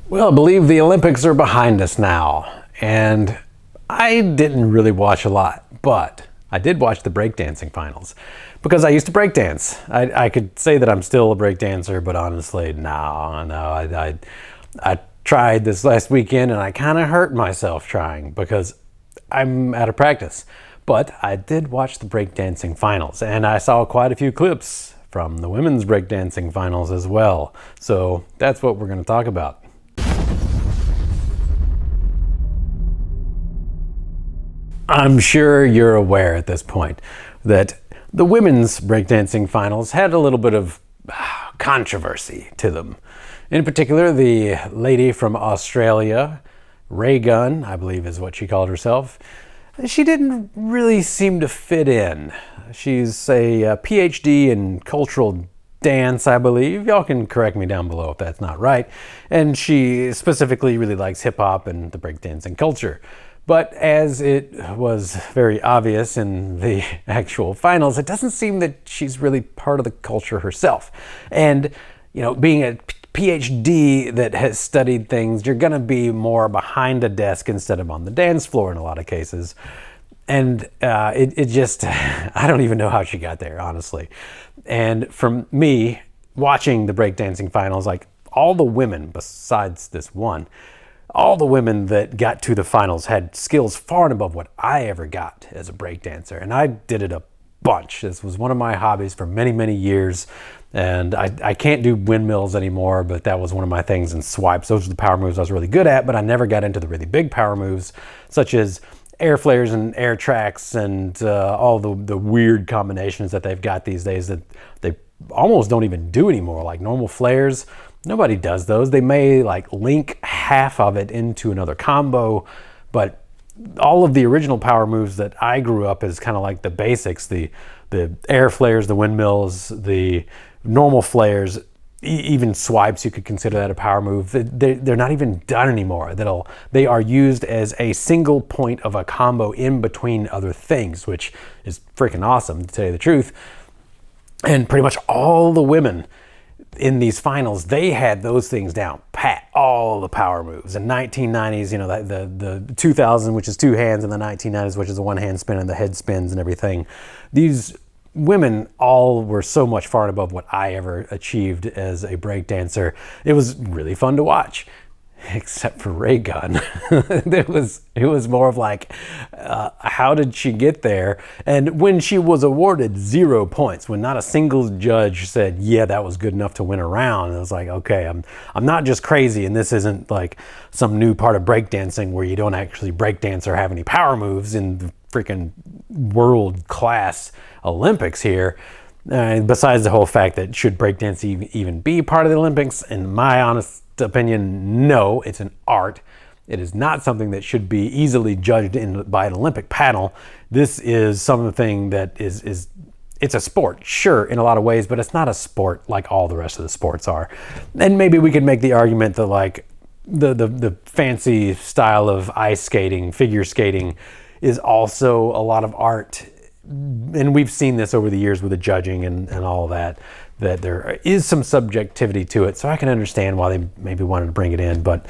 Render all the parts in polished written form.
Well, I believe the Olympics are behind us now, and I didn't really watch a lot, but I did watch the breakdancing finals because I used to breakdance. I could say that I'm still a breakdancer, but honestly, no. I tried this last weekend and I kind of hurt myself trying because I'm out of practice. But I did watch the breakdancing finals, and I saw quite a few clips from the women's breakdancing finals as well. So that's what we're going to talk about. I'm sure you're aware at this point that the women's breakdancing finals had a little bit of controversy to them. In particular, the lady from Australia, Raygun, I believe is what she called herself, she didn't really seem to fit in. She's a PhD in cultural dance, I believe. Y'all can correct me down below if that's not right. And she specifically really likes hip hop and the breakdancing culture. But as it was very obvious in the actual finals, it doesn't seem that she's really part of the culture herself. And, you know, being a PhD that has studied things, you're going to be more behind a desk instead of on the dance floor in a lot of cases. And it just, I don't even know how she got there, honestly. And from me watching the breakdancing finals, like all the women besides this one, all the women that got to the finals had skills far and above what I ever got as a breakdancer. And I did it a bunch. This was one of my hobbies for many, many years. And I can't do windmills anymore, but that was one of my things, and swipes. Those are the power moves I was really good at, but I never got into the really big power moves, such as air flares and air tracks and all the weird combinations that they've got these days that they almost don't even do anymore, like normal flares. Nobody does those. They may like link half of it into another combo, but all of the original power moves that I grew up as kind of like the basics, the air flares, the windmills, the normal flares, even swipes, you could consider that a power move. They're not even done anymore. They are used as a single point of a combo in between other things, which is freaking awesome, to tell you the truth. And pretty much all the women in these finals, they had those things down pat, all the power moves. In 1990s, you know, the 2000, which is two hands, and the 1990s, which is a one hand spin and the head spins and everything. These women all were so much far and above what I ever achieved as a breakdancer. It was really fun to watch, except for Raygun. It was more of like, how did she get there? And when she was awarded 0 points, when not a single judge said, yeah, that was good enough to win a round, it was like, okay, I'm not just crazy, and this isn't like some new part of breakdancing where you don't actually breakdance or have any power moves in the freaking world-class Olympics here. Besides the whole fact that should breakdance even be part of the Olympics, in my honest opinion, no, it's an art. It is not something that should be easily judged by an Olympic panel. This is something that it's a sport, sure, in a lot of ways, but it's not a sport like all the rest of the sports are. And maybe we could make the argument that like the fancy style of ice skating, figure skating, is also a lot of art. And we've seen this over the years with the judging and all that there is some subjectivity to it. So I can understand why they maybe wanted to bring it in, but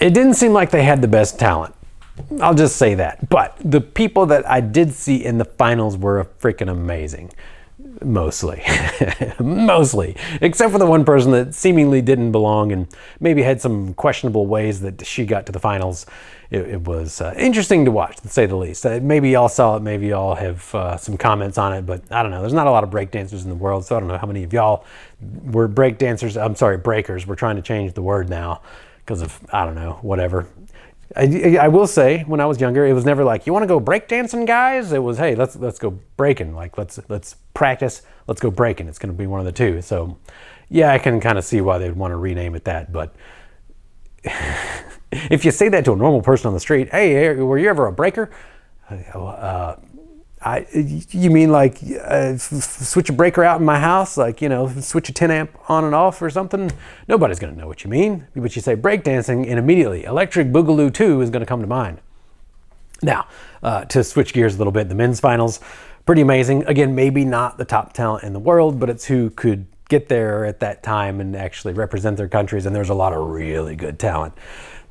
it didn't seem like they had the best talent. I'll just say that. But the people that I did see in the finals were freaking amazing. Mostly. Mostly. Except for the one person that seemingly didn't belong and maybe had some questionable ways that she got to the finals. It was interesting to watch, to say the least. Maybe y'all saw it, maybe y'all have some comments on it, but I don't know. There's not a lot of breakdancers in the world, so I don't know how many of y'all were breakdancers. I'm sorry, breakers. We're trying to change the word now because of, I don't know, whatever. I will say, when I was younger, it was never like, you want to go breakdancing, guys? It was, hey, let's go breaking. Like, let's practice. Let's go breaking. It's going to be one of the two. So, yeah, I can kind of see why they'd want to rename it that. But if you say that to a normal person on the street, hey, were you ever a breaker? You mean like switch a breaker out in my house, like, you know, switch a 10 amp on and off or something? Nobody's going to know what you mean. But you say breakdancing, and immediately Electric Boogaloo 2 is going to come to mind. Now, to switch gears a little bit, the men's finals, pretty amazing. Again, maybe not the top talent in the world, but it's who could get there at that time and actually represent their countries. And there's a lot of really good talent.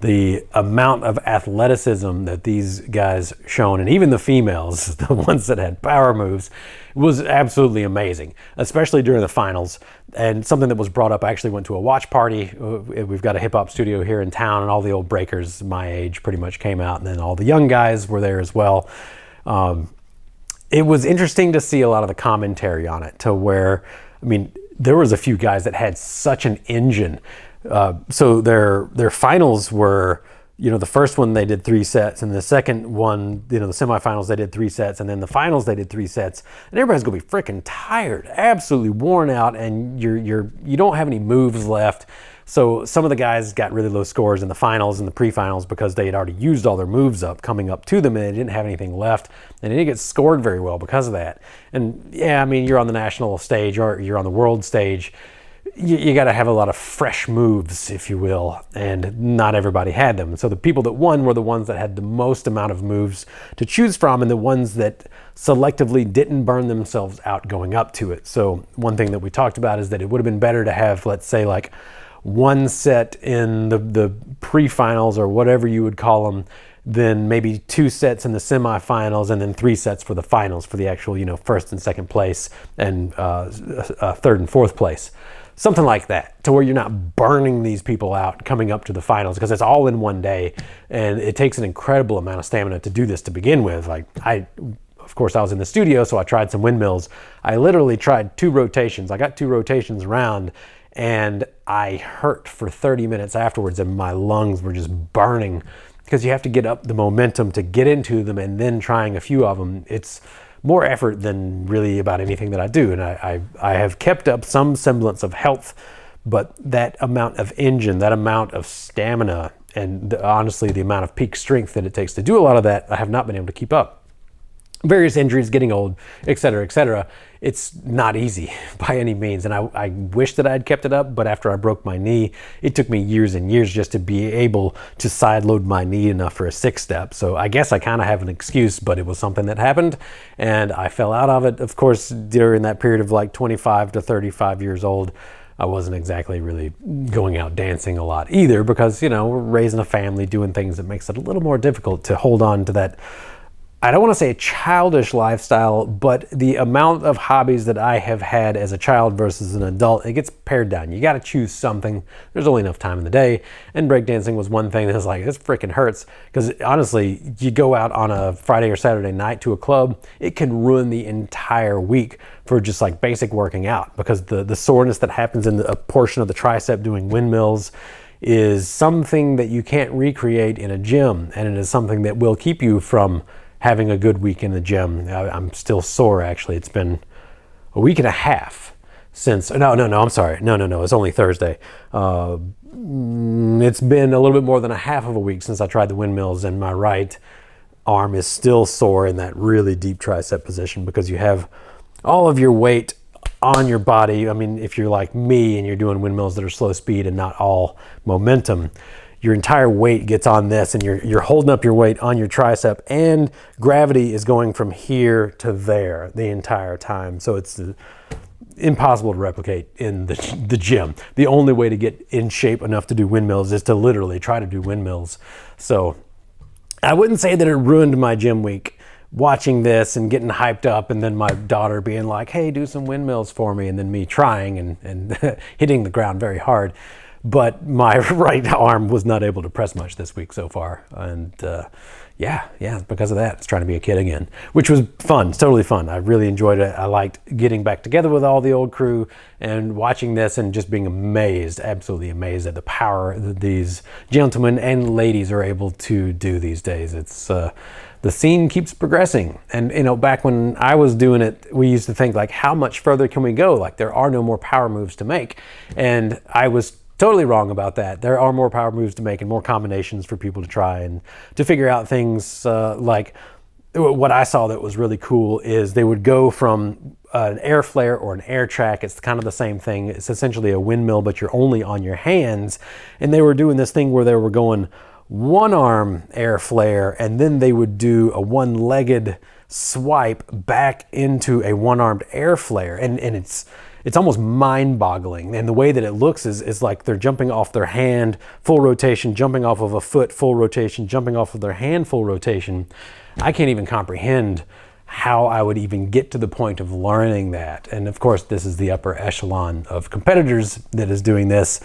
The amount of athleticism that these guys shown, and even the females, the ones that had power moves, was absolutely amazing, especially during the finals. And something that was brought up, I actually went to a watch party. We've got a hip hop studio here in town, and all the old breakers my age pretty much came out, and then all the young guys were there as well. It was interesting to see a lot of the commentary on it, to where, I mean, there was a few guys that had such an engine. So their finals were, the first one they did 3 sets, and the second one, the semifinals they did 3 sets, and then the finals they did 3 sets, and everybody's gonna be freaking tired, absolutely worn out, and you don't have any moves left. So some of the guys got really low scores in the finals and the pre-finals because they had already used all their moves up coming up to them, and they didn't have anything left, and they didn't get scored very well because of that. And yeah, I mean, you're on the national stage or you're on the world stage. You got to have a lot of fresh moves, if you will, and not everybody had them. So the people that won were the ones that had the most amount of moves to choose from, and the ones that selectively didn't burn themselves out going up to it. So one thing that we talked about is that it would have been better to have, let's say, like 1 set in the pre-finals or whatever you would call them, then maybe 2 sets in the semifinals, and then 3 sets for the finals for the actual, first and second place, and third and fourth place. Something like that, to where you're not burning these people out coming up to the finals, because it's all in one day, and it takes an incredible amount of stamina to do this to begin with. Like, of course, I was in the studio, so I tried some windmills. I literally tried 2 rotations. I got 2 rotations around, and I hurt for 30 minutes afterwards, and my lungs were just burning, because you have to get up the momentum to get into them, and then trying a few of them, it's more effort than really about anything that I do. And I have kept up some semblance of health, but that amount of engine, that amount of stamina, and honestly, the amount of peak strength that it takes to do a lot of that, I have not been able to keep up. Various injuries, getting old, et cetera, et cetera. It's not easy by any means. And I wish that I had kept it up, but after I broke my knee, it took me years and years just to be able to side load my knee enough for a 6-step. So I guess I kind of have an excuse, but it was something that happened, and I fell out of it. Of course, during that period of like 25 to 35 years old, I wasn't exactly really going out dancing a lot either, because, we're raising a family, doing things that makes it a little more difficult to hold on to that, I don't want to say a childish lifestyle, but the amount of hobbies that I have had as a child versus an adult, it gets pared down. You got to choose something. There's only enough time in the day. And breakdancing was one thing that was like, this freaking hurts. Because honestly, you go out on a Friday or Saturday night to a club, it can ruin the entire week for just like basic working out. Because the soreness that happens in a portion of the tricep doing windmills is something that you can't recreate in a gym. And it is something that will keep you from having a good week in the gym. I'm still sore, actually. It's been a week and a half since, I'm sorry. No, it's only Thursday. It's been a little bit more than a half of a week since I tried the windmills, and my right arm is still sore in that really deep tricep position, because you have all of your weight on your body. I mean, if you're like me and you're doing windmills that are slow speed and not all momentum, your entire weight gets on this, and you're holding up your weight on your tricep, and gravity is going from here to there the entire time. So it's impossible to replicate in the gym. The only way to get in shape enough to do windmills is to literally try to do windmills. So I wouldn't say that it ruined my gym week, watching this and getting hyped up, and then my daughter being like, hey, do some windmills for me, and then me trying and hitting the ground very hard. But my right arm was not able to press much this week so far. And yeah, because of that, it's trying to be a kid again, which was fun. It's totally fun. I really enjoyed it. I liked getting back together with all the old crew and watching this and just being amazed, absolutely amazed at the power that these gentlemen and ladies are able to do these days. It's the scene keeps progressing. And back when I was doing it, we used to think like, how much further can we go? Like, there are no more power moves to make. And I was totally wrong about that. There are more power moves to make and more combinations for people to try and to figure out things like what I saw that was really cool is they would go from an air flare or an air track. It's kind of the same thing. It's essentially a windmill, but you're only on your hands. And they were doing this thing where they were going one arm air flare, and then they would do a one-legged swipe back into a one-armed air flare. And it's almost mind-boggling. And the way that it looks is like they're jumping off their hand, full rotation, jumping off of a foot, full rotation, jumping off of their hand, full rotation. I can't even comprehend how I would even get to the point of learning that. And of course, this is the upper echelon of competitors that is doing this.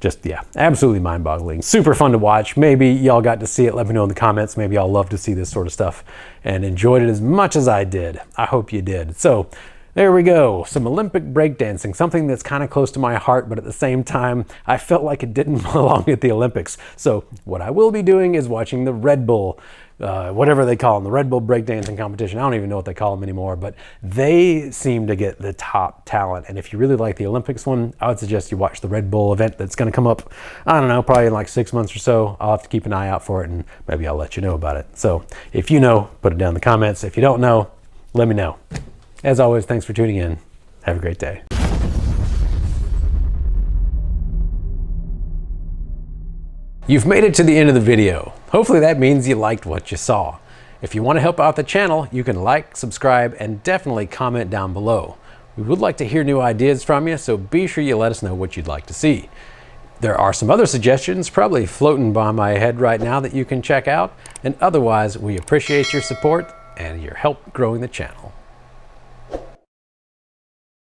Just, yeah, absolutely mind-boggling. Super fun to watch. Maybe y'all got to see it. Let me know in the comments. Maybe y'all love to see this sort of stuff and enjoyed it as much as I did. I hope you did. So there we go. Some Olympic breakdancing, something that's kind of close to my heart, but at the same time, I felt like it didn't belong at the Olympics. So what I will be doing is watching the Red Bull, whatever they call them, the Red Bull breakdancing competition. I don't even know what they call them anymore, but they seem to get the top talent. And if you really like the Olympics one, I would suggest you watch the Red Bull event that's going to come up, I don't know, probably in like 6 months or so. I'll have to keep an eye out for it, and maybe I'll let you know about it. So if you know, put it down in the comments. If you don't know, let me know. As always, thanks for tuning in. Have a great day. You've made it to the end of the video. Hopefully that means you liked what you saw. If you want to help out the channel, you can like, subscribe, and definitely comment down below. We would like to hear new ideas from you, so be sure you let us know what you'd like to see. There are some other suggestions probably floating by my head right now that you can check out, and otherwise we appreciate your support and your help growing the channel.